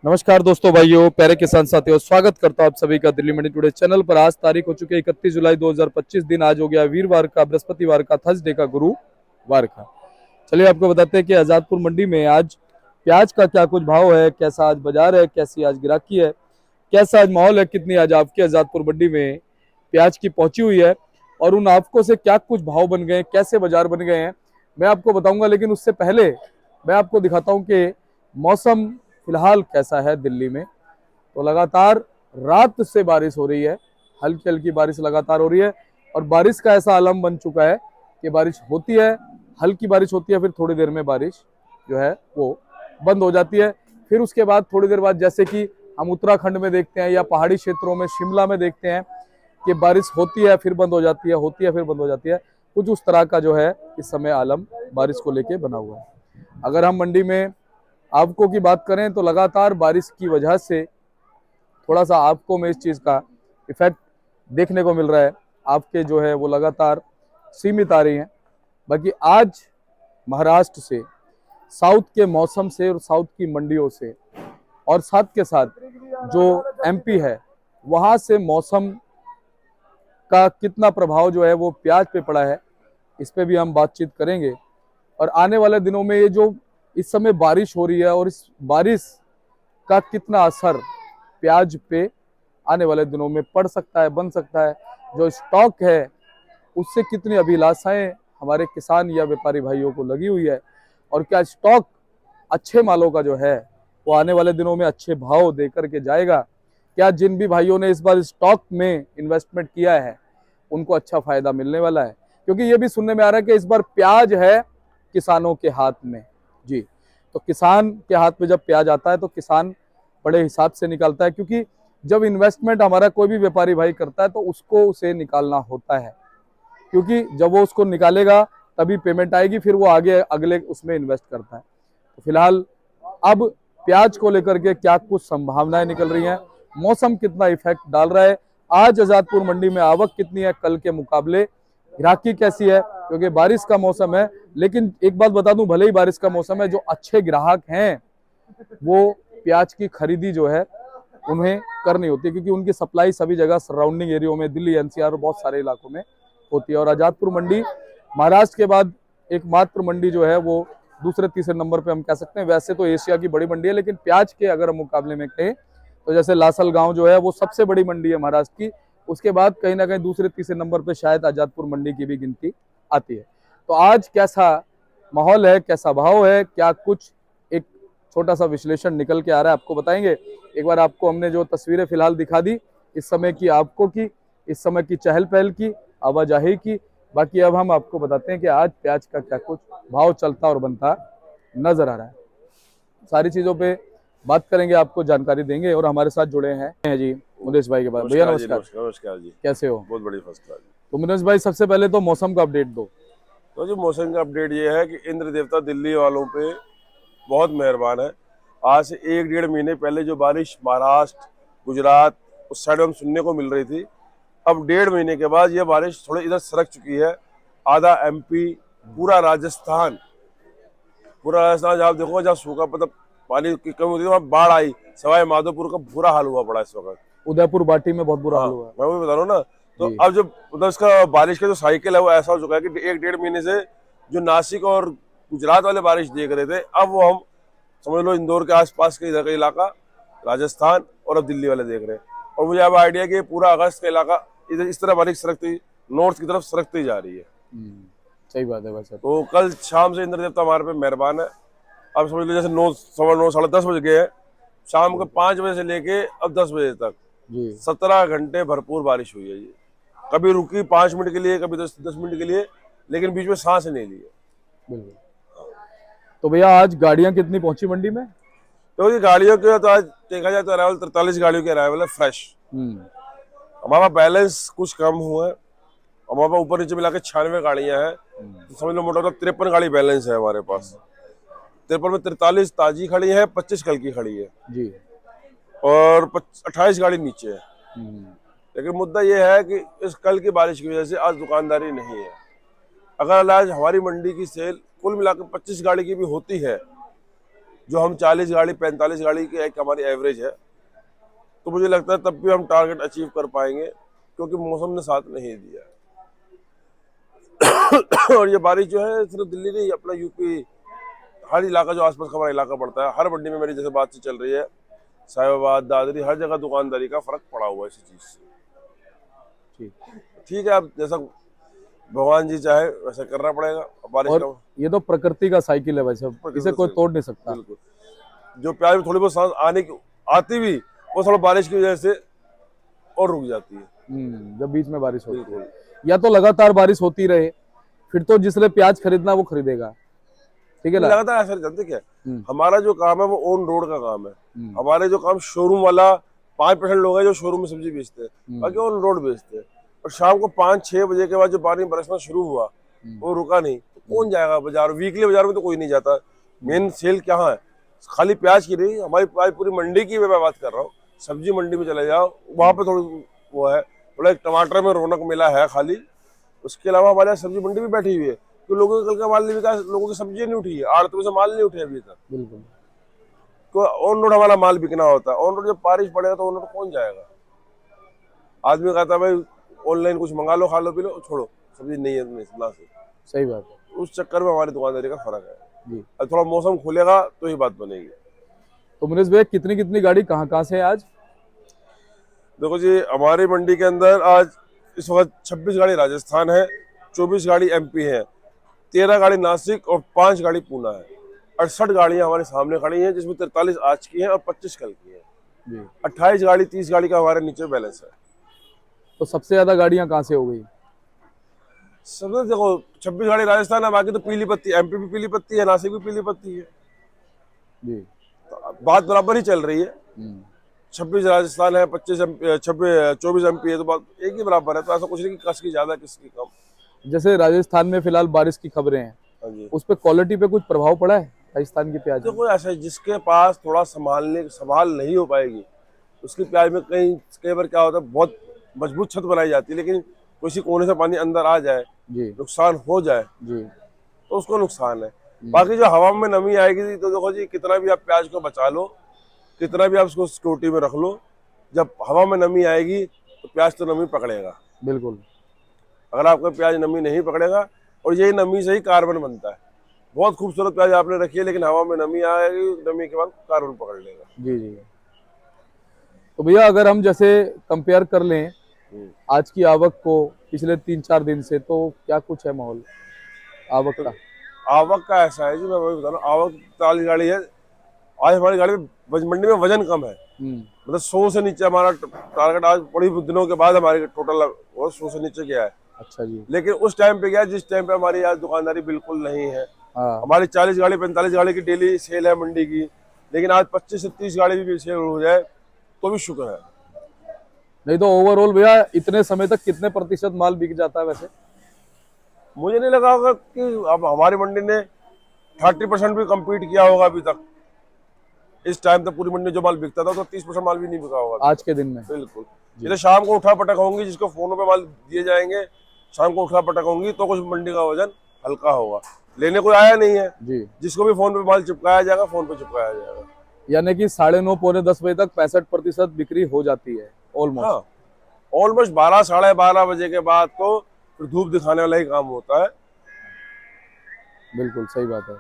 नमस्कार दोस्तों, भाइयों, प्यारे किसान साथियों, स्वागत करता हूं आप सभी का दिल्ली मंडी टुडे चैनल पर। आज तारीख हो चुकी है 31 जुलाई 2025। दिन आज हो गया वीरवार का, बृहस्पतिवार का, थर्सडे का, गुरुवार का। चलिए आपको बताते हैं कि आजादपुर मंडी में आज प्याज का क्या कुछ भाव है, कैसा आज बाजार है, कैसी आज गिराकी है, कैसा आज माहौल है, कितनी आज आपकी आजादपुर मंडी में प्याज की पहुंची हुई है और उन आपको से क्या कुछ भाव बन गए, कैसे बाजार बन गए हैं, मैं आपको बताऊंगा। लेकिन उससे पहले मैं आपको दिखाता हूं कि मौसम फिलहाल कैसा है दिल्ली में। तो लगातार रात से बारिश हो रही है, हल्की हल्की बारिश लगातार हो रही है और बारिश का ऐसा आलम बन चुका है कि बारिश होती है, हल्की बारिश होती है, फिर थोड़ी देर में बारिश जो है वो बंद हो जाती है। फिर उसके बाद थोड़ी देर बाद, जैसे कि हम उत्तराखंड में देखते हैं या पहाड़ी क्षेत्रों में, शिमला में देखते हैं कि बारिश होती है फिर बंद हो जाती है, होती है फिर बंद हो जाती है। कुछ उस तरह का जो है इस समय आलम बारिश को लेके बना हुआ है। अगर हम मंडी में आपको की बात करें तो लगातार बारिश की वजह से थोड़ा सा आपको में इस चीज़ का इफेक्ट देखने को मिल रहा है। आपके जो है वो लगातार सीमित आ रही हैं। बाकी आज महाराष्ट्र से, साउथ के मौसम से और साउथ की मंडियों से और साथ के साथ जो एमपी है वहाँ से मौसम का कितना प्रभाव जो है वो प्याज पे पड़ा है, इस पे भी हम बातचीत करेंगे। और आने वाले दिनों में ये जो इस समय बारिश हो रही है और इस बारिश का कितना असर प्याज पे आने वाले दिनों में पड़ सकता है, बन सकता है, जो स्टॉक है उससे कितनी अभिलाषाएं हमारे किसान या व्यापारी भाइयों को लगी हुई है और क्या स्टॉक अच्छे मालों का जो है वो आने वाले दिनों में अच्छे भाव दे करके जाएगा। क्या जिन भी भाइयों ने इस बार स्टॉक में इन्वेस्टमेंट किया है उनको अच्छा फायदा मिलने वाला है, क्योंकि ये भी सुनने में आ रहा है कि इस बार प्याज है किसानों के हाथ में। जी, तो किसान के हाथ में जब प्याज आता है तो किसान बड़े हिसाब से निकालता है, क्योंकि जब इन्वेस्टमेंट हमारा कोई भी व्यापारी भाई करता है तो उसको उसे निकालना होता है, क्योंकि जब वो उसको निकालेगा तभी पेमेंट आएगी, फिर वो आगे अगले उसमें इन्वेस्ट करता है। तो फिलहाल अब प्याज को लेकर के क्या कुछ संभावनाएं निकल रही हैं, मौसम कितना इफेक्ट डाल रहा है, आज आजादपुर मंडी में आवक कितनी है कल के मुकाबले, ग्राहकी कैसी है, क्योंकि बारिश का मौसम है। लेकिन एक बात बता दूं, भले ही बारिश का मौसम है, जो अच्छे ग्राहक हैं वो प्याज की खरीदी जो है उन्हें करनी होती है, क्योंकि उनकी सप्लाई सभी जगह सराउंडिंग एरियो में, दिल्ली एनसीआर और बहुत सारे इलाकों में होती है। और आजादपुर मंडी महाराष्ट्र के बाद एकमात्र मंडी जो है वो दूसरे तीसरे नंबर पे हम कह सकते हैं। वैसे तो एशिया की बड़ी मंडी है, लेकिन प्याज के अगर हम मुकाबले में कहें तो जैसे लासल गांव जो है वो सबसे बड़ी मंडी है महाराष्ट्र की, उसके बाद कहीं ना कहीं दूसरे तीसरे नंबर पे शायद आजादपुर मंडी की भी गिनती आती है। तो आज कैसा माहौल है, कैसा भाव है, क्या कुछ एक छोटा सा विश्लेषण निकल के आ रहा है आपको बताएंगे। एक बार आपको हमने जो तस्वीरें फिलहाल दिखा दी इस समय की, आपको की इस समय की चहल पहल की, आवाजाही की। बाकी अब हम आपको बताते हैं कि आज प्याज का क्या कुछ भाव चलता और बनता नजर आ रहा है। सारी चीजों पे बात करेंगे, आपको जानकारी देंगे। और हमारे साथ जुड़े हैं जी मुनेश भाई के बाद। भैया नमस्कार। नमस्कार जी। कैसे हो? बहुत बड़ी फर्स्ट क्लास। तो मुनेश भाई, सबसे पहले तो मौसम का अपडेट दो। तो जो मौसम का अपडेट ये है कि इंद्र देवता दिल्ली वालों पे बहुत मेहरबान है। आज से 1-1.5 महीने पहले जो बारिश महाराष्ट्र, गुजरात उस साइड हम सुनने को मिल रही थी, अब 1.5 महीने के बाद ये बारिश थोड़ी इधर सरक चुकी है। आधा एमपी, पूरा राजस्थान, जहाँ देखो जहाँ सूखा मतलब पानी की कमी होती है वहाँ बाढ़ आई। सवाई माधोपुर का बुरा हाल हुआ पड़ा इस वक्त। उदयपुर बाटी में बहुत बुरा हाल हुआ है। मैं वही बता रहा हूँ ना। तो जी। अब जो मतलब इसका बारिश का जो साइकिल है वो ऐसा हो चुका है कि 1-1.5 महीने से जो नासिक और गुजरात वाले बारिश देख रहे थे, अब वो हम समझ लो इंदौर के आसपास के इधर का इलाका, राजस्थान और अब दिल्ली वाले देख रहे हैं। और मुझे अब आइडिया कि पूरा अगस्त का इलाका इधर इस तरह बारिश सरकती नॉर्थ की तरफ सरकती जा रही है। सही बात है वैसे। तो कल शाम से इंद्र देवता हमारे पे मेहरबान है। अब समझ लो जैसे 9, 9:15, 10:30 बज गए हैं, शाम को 5 बजे से लेके अब 10 बजे तक जी। 17 घंटे भरपूर बारिश हुई है जी। कभी रुकी 5 मिनट के लिए, कभी 10 मिनट के लिए, लेकिन बीच में सांस नहीं ली है। बिल्कुल। तो भैया आज गाड़ियां कितनी पहुंची मंडी में? तो ये गाड़ियों के तो आज देखा जाए तो अराइवल 43 गाड़ियों के अराइवल है फ्रेश। हमारा बैलेंस कुछ कम हुआ है। हमारे पास ऊपर नीचे मिला के 96 गाड़ियां हैं, तो समझ लो मोटा 53 गाड़ी बैलेंस है हमारे पास। 53 में 43 ताजी खड़ी है, 25 कल की खड़ी है जी, और 28 गाड़ी नीचे है। लेकिन मुद्दा ये है कि इस कल की बारिश की वजह से आज दुकानदारी नहीं है। अगर आज हमारी मंडी की सेल कुल मिलाकर 25 गाड़ी की भी होती है जो हम 40 गाड़ी 45 गाड़ी की एक हमारी एवरेज है, तो मुझे लगता है तब भी हम टारगेट अचीव कर पाएंगे, क्योंकि मौसम ने साथ नहीं दिया। और ये बारिश जो है सिर्फ दिल्ली नहीं, अपना यूपी, हर इलाका जो आसपास का हमारा इलाका पड़ता है, हर मंडी में मेरी जैसे बातचीत चल रही है, साहिबाबाद, दादरी, हर जगह दुकानदारी का फर्क पड़ा हुआ है इसी चीज से। ठीक है, अब जैसा भगवान जी चाहे वैसा करना पड़ेगा। बारिश और का ये तो प्रकृति का साइकिल है वैसे, इसे कोई तोड़ नहीं सकता। बिल्कुल, जो प्याज में थोड़ी बहुत सांस आती भी, वो थोड़ा बारिश की वजह से और रुक जाती है। जब बीच में बारिश होती है, बिल्कुल, या तो लगातार बारिश होती रहे, फिर तो जिसने प्याज खरीदना वो खरीदेगा, ठीक है ना। लगातार ऐसा जानते क्या, हमारा जो काम है वो ऑन रोड का काम है। हमारे जो काम शोरूम वाला 5% लोग हैं जो शोरूम में सब्जी बेचते हैं, बाकी ऑन रोड बेचते हैं। और शाम को 5-6 बजे के बाद जो पानी बरसना शुरू हुआ, वो रुका नहीं, तो कौन जाएगा बाजार? वीकली बाजार में तो कोई नहीं जाता। मेन सेल क्या है, खाली प्याज की नहीं, हमारी प्याज पूरी मंडी की मैं बात कर रहा हूँ। सब्जी मंडी में चले जाओ, वहां पे थोड़ी वो है, थोड़ा एक टमाटर में रौनक मिला है खाली। उसके अलावा हमारे यहाँ सब्जी मंडी भी बैठी हुई है, तो लोगों का कल का माल नहीं बिका, लोगों की सब्जी नहीं उठी है, आड़तों से माल नहीं उठे अभी तक। बिल्कुल, तो ऑन रोड हमारा माल बिकना होता है। ऑन रोड जब बारिश पड़ेगा तो ऑन रोड कौन जाएगा? आदमी कहता है भाई ऑनलाइन कुछ मंगा लो, खा लो, पी लो, छोड़ो, सब्जी नहीं है ना से। सही बात है। उस चक्कर में हमारी दुकानदारी का फर्क है जी। अब थोड़ा मौसम खुलेगा तो ही बात बनेगी। तो मुनीष भैया, कितनी कितनी गाड़ी कहाँ से है आज? देखो जी, हमारी मंडी के अंदर आज इस वक्त 26 गाड़ी राजस्थान है, 24 गाड़ी एमपी है, 13 गाड़ी नासिक और 5 गाड़ी पूना है। 68 गाड़ियां हमारे सामने खड़ी हैं, जिसमें 43 आज की हैं और 25 कल की हैं। जी। 28 गाड़ी 30 गाड़ी का हमारे नीचे बैलेंस है। तो सबसे ज्यादा गाड़ियां कहाँ से हो गई? सब देखो, 26 गाड़ी राजस्थान है, बाकी तो पीली पत्ती, एमपी भी पीली पत्ती है, नासिक भी पीली पत्ती है। जी। तो बात बराबर ही चल रही है। 26 राजस्थान है, 24 एमपी है, तो बात एक ही बराबर है। तो ऐसा कुछ नहीं कि किसकी ज्यादा किसकी कम। जैसे राजस्थान में फिलहाल बारिश की खबरें हैं, हाँ जी, उस पर क्वालिटी पे कुछ प्रभाव पड़ा है राजस्थान की प्याज में? देखो ऐसा है, जिसके पास थोड़ा संभाल नहीं हो पाएगी, उसकी प्याज में कई बार क्या होता है, बहुत मजबूत छत बनाई जाती है, लेकिन किसी कोने से पानी अंदर आ जाए, जी नुकसान हो जाए, जी, तो उसको नुकसान है। बाकी जो हवा में नमी आएगी, तो देखो जी, कितना भी आप प्याज को बचा लो, कितना भी आप उसको सिक्योरिटी में रख लो, जब हवा में नमी आएगी तो प्याज तो नमी पकड़ेगा। बिल्कुल। अगर आपका प्याज नमी नहीं पकड़ेगा, और यही नमी से ही कार्बन बनता है। बहुत खूबसूरत प्याज आपने रखी है, लेकिन हवा में नमी आएगी, नमी के बाद कार्बन पकड़ लेगा। जी जी। तो भैया, अगर हम जैसे कंपेयर कर लें आज की आवक को पिछले 3-4 दिन से, तो क्या कुछ है माहौल आवक का? आवक का ऐसा है जी, मैं वही बता रहा हूँ, आवक 40 गाड़ी है आज हमारी गाड़ी में। मंडी में वजन कम है, मतलब 100 से नीचे हमारा टारगेट आज बड़ी दिनों के बाद हमारे टोटल 100 से नीचे गया है। अच्छा जी। लेकिन उस टाइम पे गया जिस टाइम पे हमारी आज दुकानदारी बिल्कुल नहीं है। हाँ। हमारी 40 गाड़ी 45 गाड़ी की डेली सेल है मंडी की, लेकिन आज 25 से 30 गाड़ी भी सेल हो जाए तो भी शुक्र है। नहीं तो ओवरऑल भैया इतने समय तक कितने प्रतिशत माल बिक जाता है वैसे? मुझे नहीं लगा होगा कि अब हमारी मंडी ने 30% भी कम्पीट किया होगा अभी तक। इस टाइम तक पूरी मंडी जो माल बिकता था तो 30% माल भी नहीं बिका होगा आज के दिन में। बिल्कुल। जैसे शाम को उठा पटक होंगी, जिसको फोनों पे माल दिए जाएंगे, शाम को उठा पटक होंगी तो कुछ मंडी का वजन हल्का होगा। लेने कोई आया नहीं है जी। जिसको भी फोन पे माल चिपकाया जाएगा, फोन पे चिपकाया जाएगा। यानी कि 9:30 पौने 10 बजे तक 65% बिक्री हो जाती है ऑलमोस्ट। हाँ, ऑलमोस्ट 12 साढ़े 12 बजे के बाद तो फिर धूप दिखाने वाला ही काम होता है। बिल्कुल सही बात है।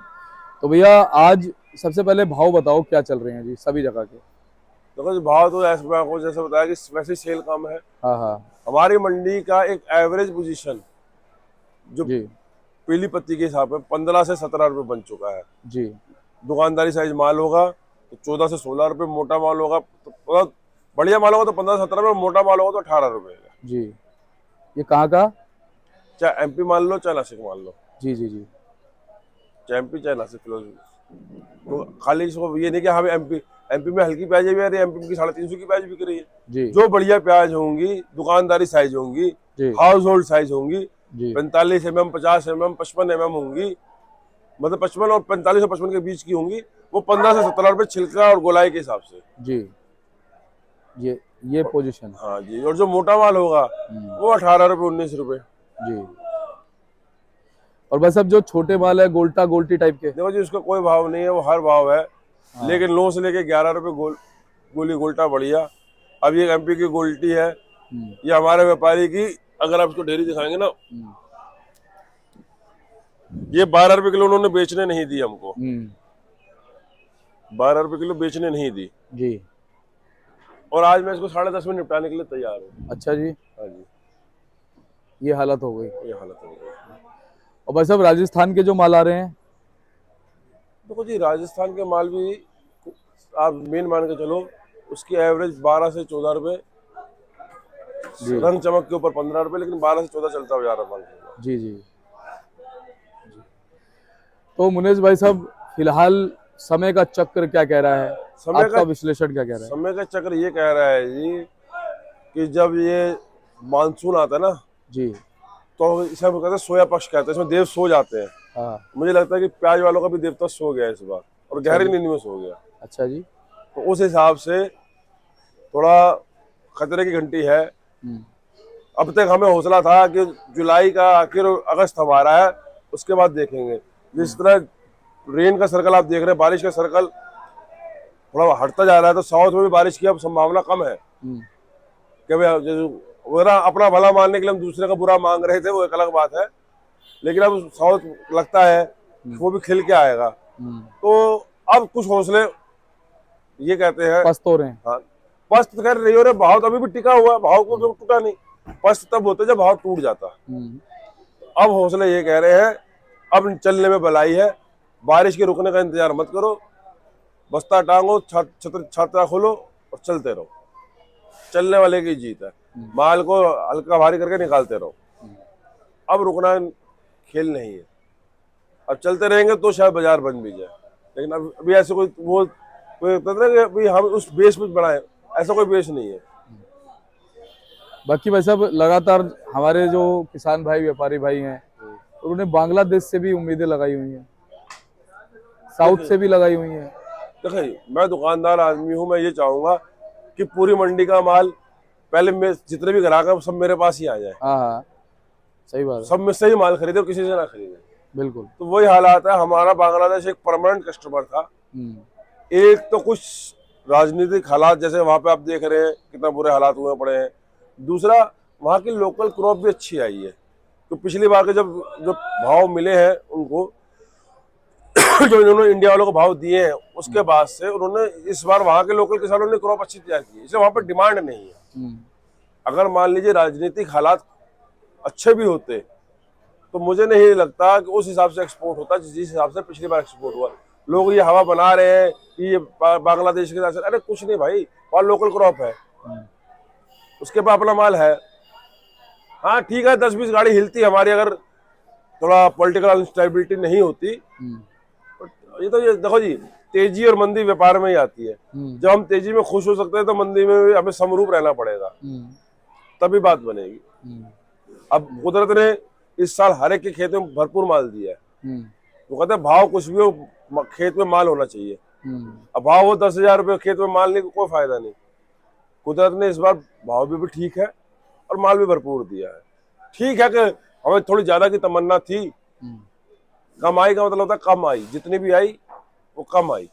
तो भैया, आज सबसे पहले भाव बताओ क्या चल रहे हैं जी सभी जगह के? देखो जी, भाव तो ऐसे मैं आपको जैसे बताया कि वैसे सेल कम है। हाँ हाँ हमारी मंडी का एक एवरेज पोजीशन जो जी पीली पत्ती के हिसाब में 15 से 17 रुपए बन चुका है जी। दुकानदारी साइज माल होगा तो 14 से 16 रुपए, मोटा माल होगा तो बहुत बढ़िया माल होगा तो 15-17 रुपए, मोटा माल होगा तो 18 रुपए का। जी। ये कहाँ का? चाहे एमपी मान लो, चाहे नासिक मान लो। जी जी जी। चाहे एमपी चाहे नासिक किलो। तो खाली इसको ये नहीं कि हाँ एमपी में हल्की प्याज भी आ रही है, एमपी की 350 की प्याज बिक रही है जी। जो बढ़िया प्याज होंगी, दुकानदारी साइज होंगी, हाउस होल्ड साइज होंगी, 45 mm, 50 mm, 55 mm होंगी, मतलब 55 और 45 और 55 के बीच की होंगी, वो 15 से 17 रुपए छिलका और गोलाई के हिसाब से। जी। ये पोजीशन। हाँ जी। और जो मोटा माल होगा वो 18 रुपए, 19 रुपए। जी। और बस अब जो छोटे माल है, गोल्टा गोल्टी टाइप के, देखो जी, उसका कोई भाव नहीं है, वो हर भाव है। लेकिन 9 से लेके 11 रुपए गोली गोल्टा बढ़िया। अब ये एमपी की गोल्टी है, ये हमारे व्यापारी की, अगर आप इसको ढेरी दिखाएंगे ना, ये 12 रुपए किलो उन्होंने बेचने नहीं दी हमको, 12 रुपए किलो बेचने नहीं दी जी। और आज मैं इसको 10:30 में निपटाने के लिए तैयार हूँ। अच्छा जी, हाँ जी, ये हालत हो गई। ये हालत हो गई। और भाई साहब राजस्थान के जो माल आ रहे हैं, देखो जी, राजस्थान के माल भी आप मेन मान के चलो, उसकी एवरेज 12 से 14 रुपए, रंग चमक के ऊपर 15 रुपए, लेकिन 12 से 14 चलता हुआ जा रहा माल। जी जी। तो मुनेश भाई साहब फिलहाल समय का चक्र क्या कह रहा है, समय आपका विश्लेषण क्या कह रहा है? समय का चक्र ये कह रहा है जी कि जब ये मानसून आता है ना जी, तो इसे हम कहते हैं सोया पक्ष कहते हैं, इसमें देव सो जाते हैं। हाँ। मुझे लगता है कि प्याज वालों का भी देवता सो गया इस बार, और गहरी नींद में सो गया। अच्छा जी। तो उस हिसाब से थोड़ा खतरे की घंटी है। अब तक हमें हौसला था कि जुलाई का आखिर अगस्त हमारा है, उसके बाद देखेंगे। जिस तरह रेन का सर्कल आप देख रहे हैं, बारिश का सर्कल थोड़ा हटता जा रहा है, तो साउथ में भी बारिश की अब संभावना कम है। कि भाई जैसे अपना भला मानने के लिए हम दूसरे का बुरा मांग रहे थे, वो एक अलग बात है, लेकिन अब साउथ लगता है वो भी खिल के आएगा। तो अब कुछ हौसले ये कहते हैं पस्त हो रहे हैं। हाँ, पस्त कर रही हो रहे, भाव तो अभी भी टिका हुआ है, भाव को तो टूटा नहीं। पस्त तब होता जब भाव टूट जाता। अब हौसले ये कह रहे हैं अब चलने में भलाई है, बारिश के रुकने का इंतजार मत करो, बस्ता टांगो, छात्रा खोलो और चलते रहो। चलने वाले की जीत है, माल को हल्का भारी करके निकालते रहो। अब रुकना खेल नहीं है, अब चलते रहेंगे तो शायद बाजार बन भी जाए, लेकिन अभी ऐसे कोई अभी हम उस बेस पे बढ़ाए, ऐसा कोई बेस नहीं है। बाकी भाई साहब लगातार हमारे जो किसान भाई व्यापारी भाई हैं, उन्होंने बांग्लादेश से भी उम्मीदें लगाई हुई हैं, साउथ से भी लगाई हुई हैं। देखिए, मैं दुकानदार आदमी हूँ, मैं ये चाहूंगा कि पूरी मंडी का माल पहले में जितने भी ग्राहक है सब मेरे पास ही आ जाए। हाँ, सही बात है। सब में से ही माल खरीदे और किसी से ना खरीदे। बिल्कुल। तो वही हालात है। हमारा बांग्लादेश एक परमानेंट कस्टमर था। एक तो कुछ राजनीतिक हालात, जैसे वहां पे आप देख रहे हैं कितना बुरे हालात हुए पड़े हैं। दूसरा, वहाँ की लोकल क्रॉप भी अच्छी आई है। तो पिछली बार के जब भाव मिले हैं उनको जो इन्होंने इंडिया वालों को भाव दिए हैं, उसके बाद से उन्होंने इस बार वहाँ के लोकल किसानों ने क्रॉप अच्छी तैयार की, इसलिए वहाँ पर डिमांड नहीं है। अगर मान लीजिए राजनीतिक हालात अच्छे भी होते तो मुझे नहीं लगता कि उस हिसाब से एक्सपोर्ट होता जिस हिसाब से पिछली बार एक्सपोर्ट हुआ। लोग ये हवा बना रहे हैं कि ये बांग्लादेश के साथ, अरे कुछ नहीं भाई, वहाँ लोकल क्रॉप है, उसके पास अपना माल है। हाँ ठीक है, 10-20 गाड़ी हिलती हमारी, अगर थोड़ा पॉलिटिकल अनस्टेबिलिटी नहीं होती। ये देखो जी, तेजी और मंदी व्यापार में ही आती है। जब हम तेजी में खुश हो सकते हैं तो मंदी में भी हमें समरूप रहना पड़ेगा, तभी बात बनेगी। अब कुदरत ने इस साल हर एक के खेत में भरपूर माल दिया है। वो कहते हैं भाव कुछ भी हो, खेत में माल होना चाहिए। अब भाव हो 10,000 रुपये, खेत में माल नहीं, कोई फायदा नहीं। कुदरत ने इस बार भाव भी ठीक है और माल भी भरपूर दिया है। ठीक है कि हमें थोड़ी ज्यादा की तमन्ना थी, कमाई का मतलब होता है कम आई, जितनी भी आई वो कम आई,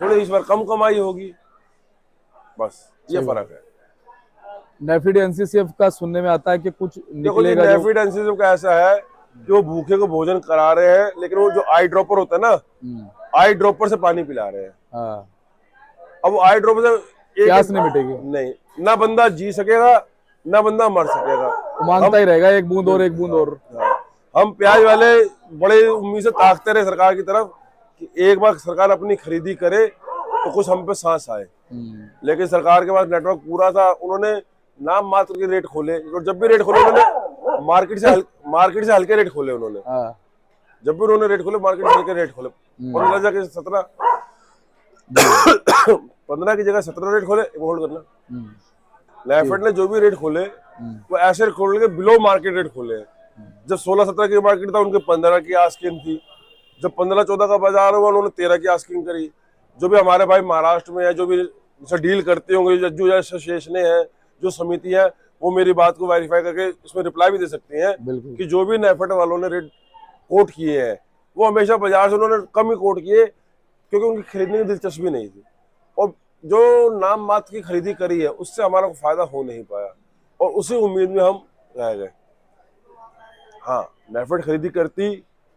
थोड़ी इस बार कम कमाई होगी, बस ये फर्क है। नेफिड एनसीसीएफ का सुनने में आता है कि कुछ निकलेगा। नेफिड एनसीसीएफ का ऐसा है कि वो भूखे को भोजन करा रहे हैं, लेकिन वो जो आई ड्रॉपर होता है ना, आई ड्रॉपर से पानी पिला रहे हैं। अब वो आई ड्रॉपर से प्यास नहीं मिटेगी, नहीं, ना बंदा जी सकेगा ना बंदा मर सकेगा, मांगता ही रहेगा एक बूंद और एक बूंद और। हम प्याज वाले बड़े उम्मीद से ताकते रहे सरकार की तरफ कि एक बार सरकार अपनी खरीदी करे तो कुछ हम पे सांस आए, लेकिन सरकार के पास नेटवर्क पूरा था। उन्होंने नाम मात्र के रेट खोले, और जब भी रेट खोले उन्होंने मार्केट से हल्के रेट खोले। उन्होंने जब भी उन्होंने रेट खोले, मार्केट से हल्के रेट खोले। 15 की 17 15 की जगह 17 रेट खोले। होल्ड करना, नेफेड ने जो भी रेट खोले वो ऐसे खोल के बिलो मार्केट रेट खोले। जब 16-17 की मार्केट था, उनके 15 की आस्किंग थी। जब 15-14 का बाजार हुआ, उन्होंने 13 की आस्किंग करी। जो भी हमारे भाई महाराष्ट्र में है, जो भी डील करते होंगे, जो एसोसिएशन है, जो समिति है, वो मेरी बात को वेरीफाई करके इसमें रिप्लाई भी दे सकती हैं कि जो भी नेफेड वालों ने रेट कोट किए हैं वो हमेशा बाजार से उन्होंने कम ही कोट किए, क्योंकि उनकी खरीदने की दिलचस्पी नहीं थी, और जो नाम मात्र की खरीदी करी है उससे हमारा कोई फायदा हो नहीं पाया, और उसी उम्मीद में हम रह गए। हाँ, नेफेड खरीदी करती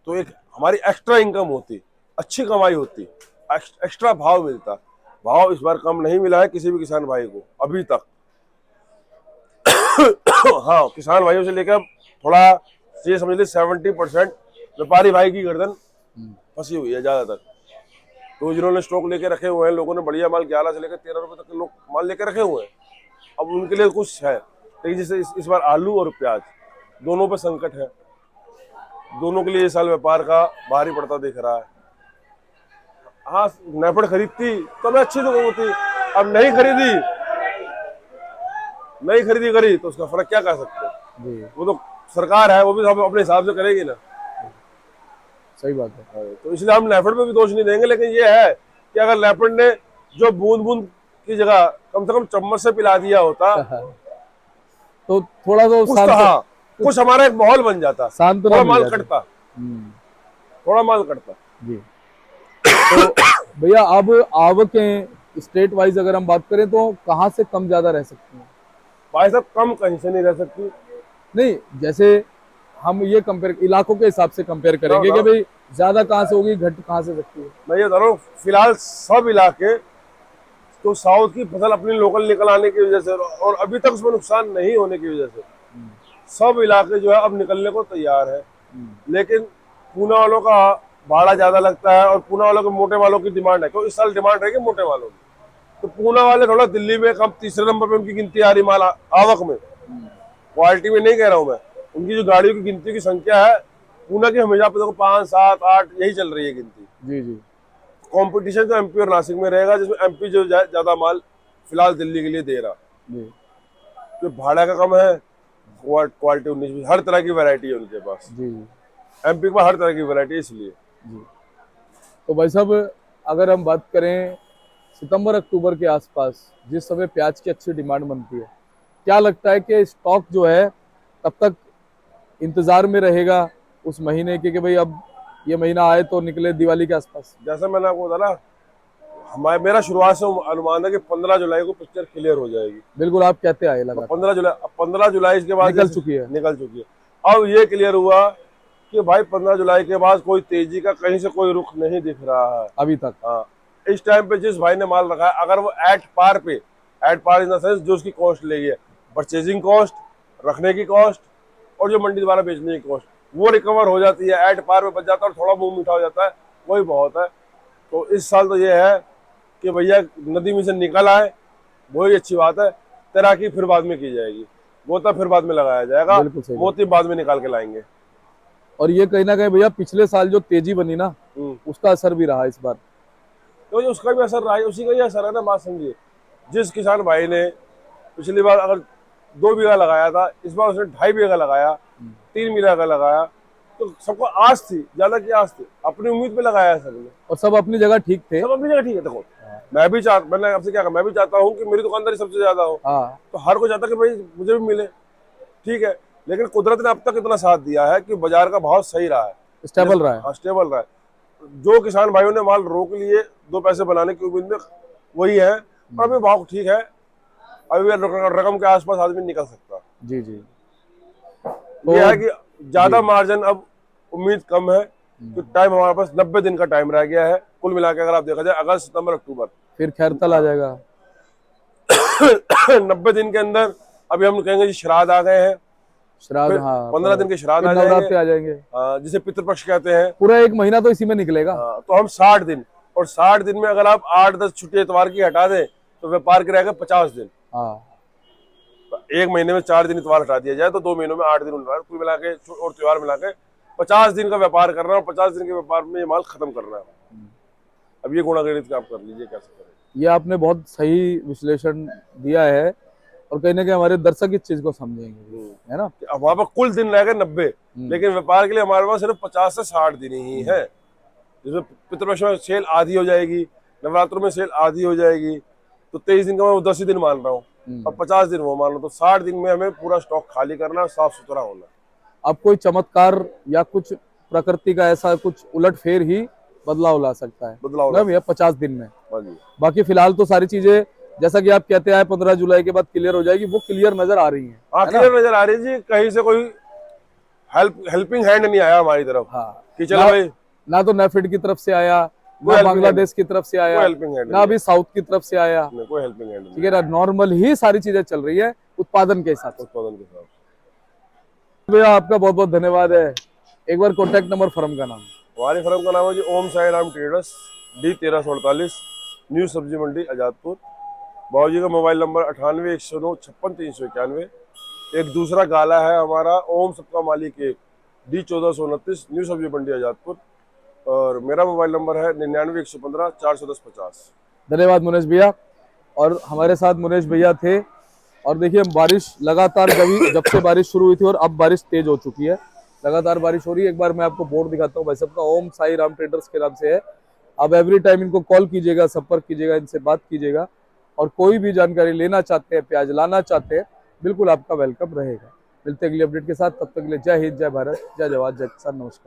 तो एक हमारी एक्स्ट्रा इनकम होती, अच्छी कमाई होती, एक्स्ट्रा भाव मिलता। भाव इस बार कम नहीं मिला है किसी भी किसान भाई को अभी तक। हाँ, किसान भाइयों से लेकर थोड़ा ये समझ लीजिए 70% व्यापारी भाई की गर्दन फंसी हुई है ज्यादातर। तो जिन्होंने स्टॉक लेके रखे हुए हैं, लोगों ने बढ़िया माल 11 से लेकर 13 रुपए तक के लोग माल लेके रखे हुए हैं, अब उनके लिए कुछ है। लेकिन जैसे इस बार आलू और प्याज दोनों पे संकट है, दोनों के लिए इस साल व्यापार का भारी पड़ता दिख रहा है। हाँ, नेफेड खरीदती तो हमें अच्छी तो होती, अब नहीं खरीदी करी तो उसका फर्क क्या कर सकते हैं। वो तो सरकार है, वो भी हम अपने हिसाब से करेगी ना। सही बात है। तो इसलिए हम नेफेड पे भी दोष नहीं देंगे, लेकिन ये है कि अगर नेफेड ने जो बूंद बूंद की जगह कम से कम चम्मच से पिला दिया होता तो थोड़ा तो कुछ हमारा एक माहौल बन जाता, थोड़ा माल कटता, थोड़ा माल कटता जी। तो भैया अब आवकें स्टेट वाइज अगर हम बात करें तो कहाँ से कम ज्यादा रह सकती हैं? भाई साहब, कम कहीं से नहीं रह सकती। नहीं, जैसे हम ये कंपेयर इलाकों के हिसाब से कंपेयर करेंगे कि भाई ज्यादा कहाँ से होगी, घट कहाँ से सकती है। मैं ये बता रहा हूँ, फिलहाल सब इलाके तो साउथ की फसल अपनी लोकल निकल आने की वजह से और अभी तक उसमें नुकसान नहीं होने की वजह से सब इलाके जो है अब निकलने को तैयार है। लेकिन पूना वालों का भाड़ा ज्यादा लगता है और पूना वालों के मोटे मालों की डिमांड है, क्योंकि इस साल डिमांड रहेगी मोटे मालों की। तो पूना वाले थोड़ा दिल्ली में कम तीसरे नंबर पे उनकी गिनती आ रही माल आवक में, क्वालिटी में नहीं कह रहा हूँ मैं। उनकी जो गाड़ियों की गिनती की संख्या है पूना की हमेशा पे देखो 5, 7, 8 यही चल रही है गिनती। जी जी। कंपटीशन तो एमपी और नासिक में रहेगा, जिसमें एमपी जो ज्यादा माल फिलहाल दिल्ली के लिए दे रहा जी। तो भाड़ा का कम है, क्वालिटी 19 हर तरह की वैरायटी है उनके पास। जी। एमपी में हर तरह की वैरायटी इसलिए जी। तो भाई साहब अगर हम बात करें सितंबर अक्टूबर के आसपास जिस समय प्याज की अच्छी डिमांड बनती है, क्या लगता है कि स्टॉक जो है तब तक इंतजार में रहेगा उस महीने के कि भाई अब ये महीना आए तो निकले दिवाली के आसपास? जैसा मैंने आपको बताया, मेरा शुरुआत से अनुमान है कि 15 जुलाई को पिक्चर क्लियर हो जाएगी। बिल्कुल, आप कहते आए लगा 15 जुलाई के बाद निकल चुकी है। अब ये क्लियर हुआ कि भाई 15 जुलाई के बाद कोई तेजी का कहीं से कोई रुख नहीं दिख रहा है अभी तक। हाँ, इस टाइम पे जिस भाई ने माल रखा है, अगर वो at par in the sense जो उसकी कॉस्ट लेगी है, परचेजिंग कॉस्ट, रखने की कॉस्ट और जो मंडी द्वारा बेचने की कॉस्ट, वो रिकवर हो जाती है, एट पार में बच जाता है और थोड़ा मुंह मीठा हो जाता है, वही बहुत है। तो इस साल तो ये है कि भैया नदी में से निकल आए, वही अच्छी बात है। तैराकी फिर बाद में की जाएगी, गोता फिर बाद में लगाया जाएगा, मोती बाद में निकाल के लाएंगे। और ये कहीं ना कहीं भैया पिछले साल जो तेजी बनी ना उसका असर भी रहा इस बार। तो उसका भी असर रहा है, उसी का ही असर है ना। बात समझिए, जिस किसान भाई ने पिछली बार अगर 2 बीघा लगाया था, इस बार उसने 2.5 बीघा लगाया, 3 बीघा का लगाया, तो सबको आस थी, ज्यादा की आस थी, अपनी उम्मीद पे लगाया सबने और सब अपनी जगह ठीक थे। सब अपनी जगह ठीक है। देखो मैंने आपसे क्या कहा, मैं भी चाहता हूँ कि मेरी दुकानदारी सबसे ज्यादा हो, तो हर कोई चाहता कि भाई मुझे भी मिले, ठीक है। लेकिन कुदरत ने अब तक इतना साथ दिया है कि बाजार का भाव सही रहा है, स्टेबल रहा है। जो किसान भाइयों ने माल रोक लिए 2 पैसे बनाने की उम्मीद में, वही है। और अभी भाव ठीक है, अभी रकम के आसपास आदमी निकल सकता। जी जी। ये है कि ज्यादा मार्जिन अब उम्मीद कम है, तो टाइम हमारे पास 90 दिन का टाइम रह गया है कुल मिला के। अगर आप देखा जाए अगस्त, सितंबर, अक्टूबर, फिर खैरतल आ जाएगा। 90 दिन के अंदर अभी हम कहेंगे जी श्राद्ध आ गए हैं, श्राद्ध, हाँ 15 दिन के श्राद्ध आ जाएंगे, जिसे पितृपक्ष कहते हैं। पूरा 1 महीना तो इसी में निकलेगा। तो हम 60 दिन, और 60 दिन में अगर आप 8-10 छुट्टी इतवार की हटा दें तो व्यापार के रहेगा 50 दिन। तो 1 महीने में 4 दिन इतवार हटा दिया जाए तो 2 महीनों में 8 दिन कुल मिला के और त्योहार मिला के 50 दिन का व्यापार करना है, और 50 दिन के व्यापार में ये माल खत्म करना है। अब ये गुणागणित आप कर लीजिए कैसे करें। ये आपने बहुत सही विश्लेषण दिया है और कहीं ना कहीं हमारे दर्शक इस चीज को समझेंगे, है ना। वहां पर कुल दिन रह गए 90, लेकिन व्यापार के लिए हमारे पास सिर्फ 50 से 60 दिन ही है, जिसमें पितृपक्ष में सेल आधी हो जाएगी, नवरात्रों में सेल आधी हो जाएगी, तो 23 दिन का मैं 10 ही दिन मान रहा हूँ, अब 50 दिन वो मान लो, तो 60 दिन में हमें पूरा स्टॉक खाली करना, साफ सुथरा होना। अब कोई चमत्कार या कुछ प्रकृति का ऐसा कुछ उलटफेर ही बदलाव ला सकता है बदलाव ना भैया 50 दिन में। हाँ जी। बाकी फिलहाल तो सारी चीजें जैसा कि आप कहते हैं 15 जुलाई के बाद क्लियर हो जाएगी, वो क्लियर नजर आ रही है। हाँ, है ना? क्लियर नजर आ रही है जी, कहीं से कोई हेल्पिंग हैंड नहीं आया हमारी तरफ हाँ, कि चलो भाई ना तो नेफेड की तरफ से आया, कोई ना helping बांग्लादेश की तरफ से कोई आया, हेल्पिंग हैंड ना अभी साउथ की तरफ से आया। नहीं, कोई हेल्पिंग हैंड ठीक नहीं है ना, नॉर्मल ही सारी चीजें चल रही है उत्पादन के हिसाब से। उत्पादन के साथ। भैया आपका बहुत बहुत धन्यवाद है। एक बार कॉन्टेक्ट नंबर फर्म का नाम। हमारी फर्म का नाम है जी Om Sai Ram traders, D 1348, new सब्जी मंडी आजादपुर। बाबू जी का मोबाइल नंबर 98 109 56 391। एक दूसरा गाला है हमारा ओम सबका मालिक एक, D 1429, न्यू सब्जी मंडी आजादपुर। और मेरा मोबाइल नंबर है 99 115 410 50। धन्यवाद मुनेश भैया। और हमारे साथ मुनेश भैया थे। और देखिए बारिश लगातार जब से बारिश शुरू हुई थी और अब बारिश तेज हो चुकी है, लगातार बारिश हो रही है। एक बार मैं आपको बोर्ड दिखाता हूँ भाई साहब का, ओम साई राम ट्रेडर्स के नाम से है। आप एवरी टाइम इनको कॉल कीजिएगा, संपर्क कीजिएगा, इनसे बात कीजिएगा। और कोई भी जानकारी लेना चाहते हैं, प्याज लाना चाहते हैं, बिल्कुल आपका वेलकम रहेगा। मिलते हैं अगली अपडेट के साथ, तब तक के लिए जय हिंद, जय भारत, जय जवान, जय किसान, नमस्कार।